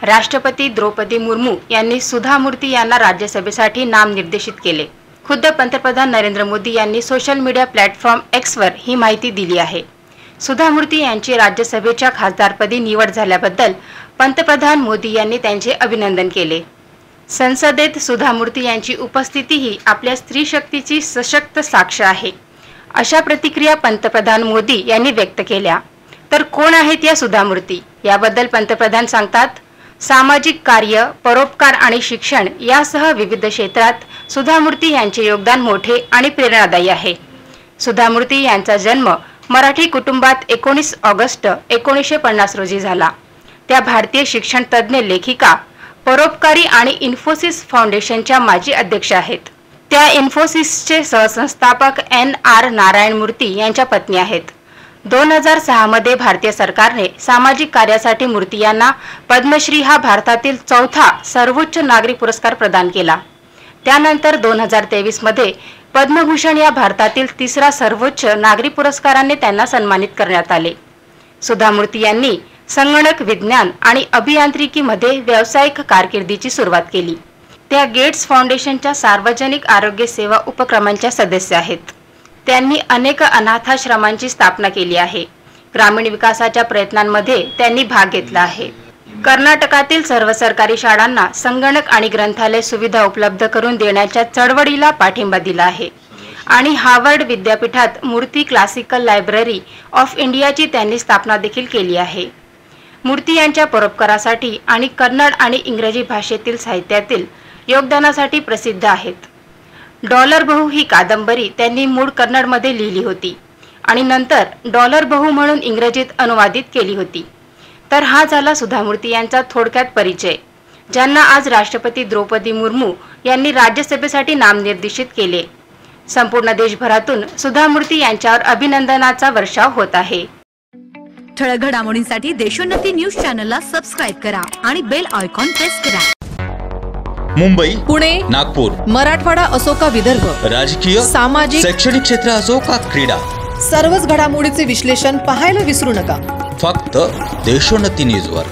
राष्ट्रपती द्रौपदी मुर्मू यांनी सुधा मूर्ती यांना राज्यसभेसाठी नामनिर्देशित केले। खुद्द पंतप्रधान नरेंद्र मोदी यांनी सोशल मीडिया प्लॅटफॉर्म एक्सवर ही माहिती दिली आहे। सुधा मूर्ती यांची राज्यसभेच्या खासदारपदी निवड झाल्याबद्दल पंतप्रधान मोदी यांनी त्यांचे अभिनंदन केले। संसदेत सुधा मूर्ती यांची उपस्थिती ही आपल्या स्त्री शक्तीची सशक्त साक्ष आहे, अशा प्रतिक्रिया पंतप्रधान मोदी यांनी व्यक्त केल्या। तर कोण आहेत या सुधा मूर्ती याबद्दल पंतप्रधान सांगतात, सामाजिक कार्य, परोपकार आणि शिक्षण यासह विविध क्षेत्रात सुधा मूर्ती यांचे योगदान मोठे आणि प्रेरणादायी आहे। सुधा मूर्ती यांचा जन्म मराठी कुटुंबात 19 ऑगस्ट 1950 रोजी झाला। त्या भारतीय शिक्षण तज्ञ, लेखिका, परोपकारी आणि इन्फोसिस फाउंडेशनच्या माजी अध्यक्ष आहेत। त्या इन्फोसिसचे सहसंस्थापक NR नारायण मूर्ती यांच्या पत्नी आहेत। 2006 मध्ये भारतीय सरकारने सामाजिक कार्यासाठी मूर्ती यांना पद्मश्री हा भारतातील चौथा सर्वोच्च नागरी पुरस्कार प्रदान केला। त्यानंतर 2023 मध्ये पद्मभूषण या भारतातील तिसरा सर्वोच्च नागरी पुरस्काराने त्यांना सन्मानित करण्यात आले। सुधा मूर्ती यांनी संगणक विज्ञान आणि अभियांत्रिकीमध्ये व्यावसायिक कारकिर्दीची सुरुवात केली। त्या गेट्स फाउंडेशनच्या सार्वजनिक आरोग्य सेवा उपक्रमांच्या सदस्य आहेत। त्यांनी अनेक अनाथाश्रमांची स्थापना केली आहे। ग्रामीण विकासाच्या प्रयत्नांमध्ये त्यांनी भाग घेतला आहे। कर्नाटकातील सर्व सरकारी शाळांना संगणक आणि ग्रंथालय सुविधा उपलब्ध करून देण्याच्या चळवळीला पाठिंबा दिला आहे आणि हार्वर्ड विद्यापीठात मूर्ती क्लासिकल लायब्ररी ऑफ इंडियाची त्यांनी स्थापना देखील केली आहे। मूर्ती यांच्या परोपकारासाठी आणि कन्नड आणि इंग्रजी भाषेतील साहित्यातील योगदानासाठी प्रसिद्ध आहेत। डॉलर बहू ही कादंबरी त्यांनी मूळ कन्नडमध्ये लिहिली होती आणि नंतर डॉलर बहू म्हणून इंग्रजीत अनुवादित केली होती। तर हा झाला सुधा मूर्ती यांचा थोडक्यात परिचय, ज्यांना आज राष्ट्रपती द्रौपदी मुर्मू यांनी राज्यसभेसाठी नामनिर्देशित केले। संपूर्ण देशभरातून सुधा मूर्ती यांच्यावर अभिनंदनाचा वर्षाव होत आहे। ठळक घडामोडींसाठी देशोन्नती न्यूज चॅनलला सबस्क्राइब करा आणि बेल आयकॉन प्रेस करा। मुंबई, पुणे, नागपूर, मराठवाडा असो का विदर्भ, राजकीय, सामाजिक, शैक्षणिक क्षेत्र असो का क्रीडा, सर्वच घडामोडीचे विश्लेषण पाहायला विसरू नका। फक्त देशोन्नती न्यूजवर।